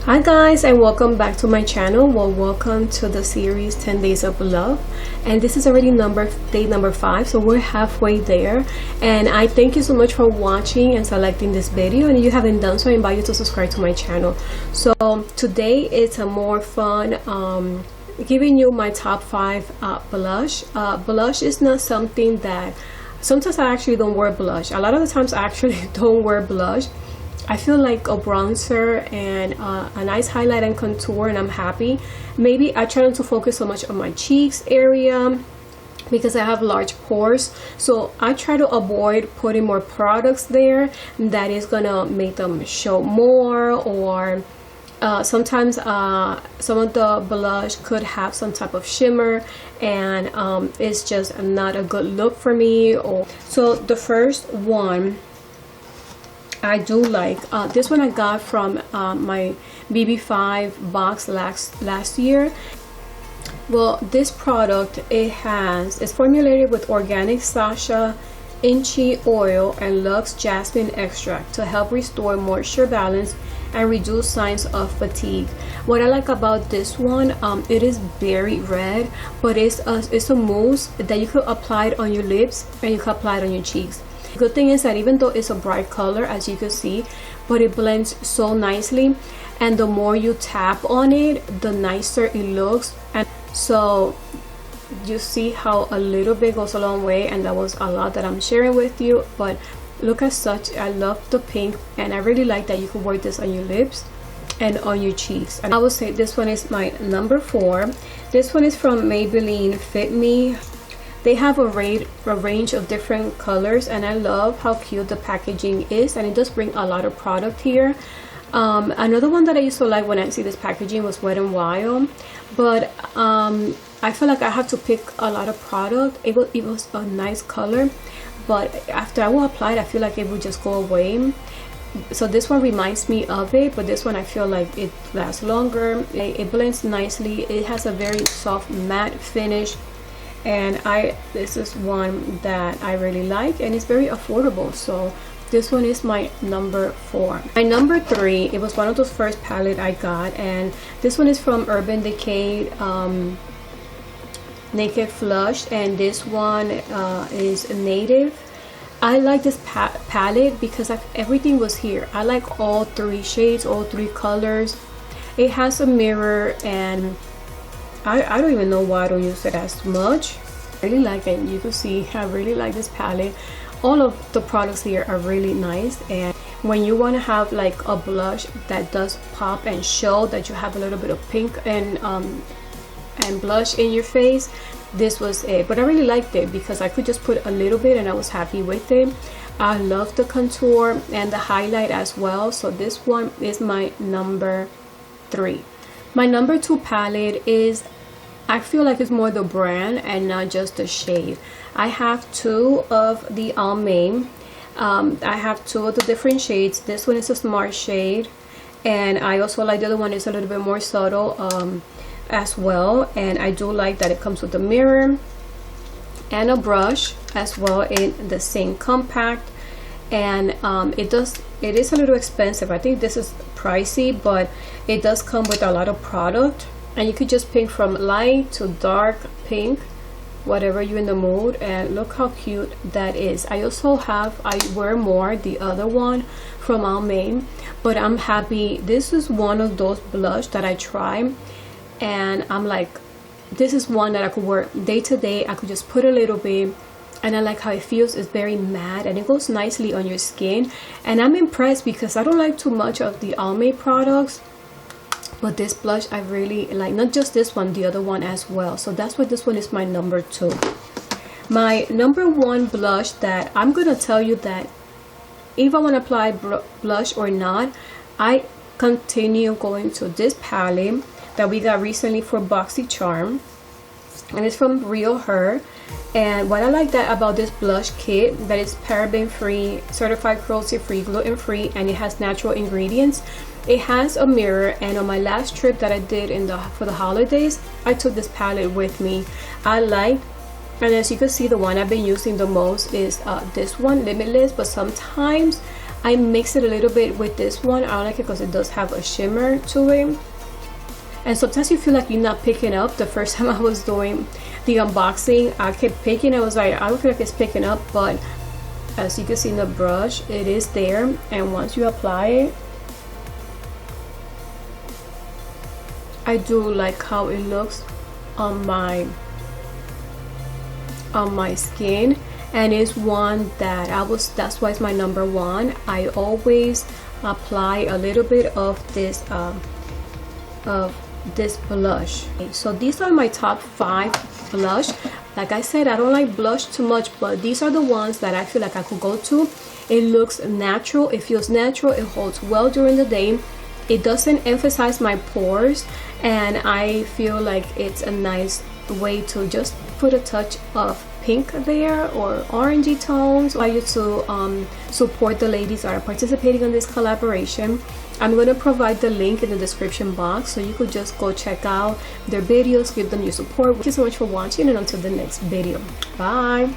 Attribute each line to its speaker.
Speaker 1: Hi guys, and welcome back to my channel. Well, welcome to the series 10 Days of Love, and this is already day number 5, so we're halfway there. And I thank you so much for watching and selecting this video, and if you haven't done so, I invite you to subscribe to my channel. So today it's a more fun giving you my top 5 blush. Blush is not something that sometimes I actually don't wear blush. A lot of the times I actually don't wear blush. I feel like a bronzer and a nice highlight and contour, and I'm happy. Maybe I try not to focus so much on my cheeks area because I have large pores, so I try to avoid putting more products there that is gonna make them show more, or sometimes some of the blush could have some type of shimmer, and it's just not a good look for me. So the first one I do like, this one I got from my BB5 box last year. Well, this product, it's formulated with organic Sasha Inchi oil and Lux jasmine extract to help restore moisture balance and reduce signs of fatigue. What I like about this one, it is very red, but it's a mousse that you could apply it on your lips and you could apply it on your cheeks. The good thing is that even though it's a bright color, as you can see, but it blends so nicely, and the more you tap on it, the nicer it looks. And so you see how a little bit goes a long way, and that was a lot that I'm sharing with you. But look at such, I love the pink, and I really like that you can wear this on your lips and on your cheeks. And I would say this one is my number 4. This one is from Maybelline Fit Me. They have a range of different colors, and I love how cute the packaging is, and it does bring a lot of product here. Another one that I used to like when I see this packaging was Wet n Wild, but I feel like I have to pick a lot of product. It was a nice color, but after I will apply it, I feel like it would just go away. So this one reminds me of it, but this one I feel like it lasts longer. It blends nicely. It has a very soft matte finish, and this is one that I really like, and it's very affordable. So this one is my number 4. My number 3, it was one of those first palette I got, and this one is from Urban Decay Naked Flush, and this one is Native. I like this palette because everything was here. I like all 3 shades, all 3 colors. It has a mirror, and I don't even know why I don't use it as much. I really like it. You can see I really like this palette. All of the products here are really nice, and when you want to have like a blush that does pop and show that you have a little bit of pink and blush in your face, this was it. But I really liked it because I could just put a little bit and I was happy with it. I love the contour and the highlight as well, so this one is my number 3. My number 2 palette is, I feel like it's more the brand and not just the shade. I have 2 of the Almay. I have 2 of the different shades. This one is a smart shade, and I also like the other one. Is a little bit more subtle as well, and I do like that it comes with a mirror and a brush as well in the same compact. And it is a little expensive. I think this is pricey, but it does come with a lot of product, and you could just pick from light to dark pink, whatever you're in the mood. And look how cute that is. I wear more the other one from Almay, but I'm happy. This is one of those blush that I try, and I'm like, this is one that I could wear day to day. I could just put a little bit, and I like how it feels. It's very matte, and it goes nicely on your skin. And I'm impressed because I don't like too much of the Almay products, but this blush I really like. Not just this one, the other one as well. So that's why this one is my number 2. My number 1 blush that I'm gonna tell you that if I want to apply blush or not, I continue going to this palette that we got recently for BoxyCharm, and it's from Real Her. And what I like about this blush kit, that is paraben free, certified cruelty free, gluten free, and it has natural ingredients. It has a mirror, and on my last trip that I did for the holidays, I took this palette with me. I like, and as you can see, the one I've been using the most is this one, Limitless. But sometimes I mix it a little bit with this one. I like it because it does have a shimmer to it. And sometimes you feel like you're not picking up. The first time I was doing the unboxing, I kept picking. I was like, I don't feel like it's picking up, but as you can see in the brush, it is there. And once you apply it, I do like how it looks on my skin, and it's one that that's why it's my number one. I always apply a little bit of this blush. So these are my top 5 blush. Like I said, I don't like blush too much, but these are the ones that I feel like I could go to. It looks natural, it feels natural, it holds well during the day, it doesn't emphasize my pores, and I feel like it's a nice way to just put a touch of pink there or orangey tones. I used to support the ladies that are participating in this collaboration. I'm going to provide the link in the description box, so you could just go check out their videos, give them your support. Thank you so much for watching, and until the next video, bye.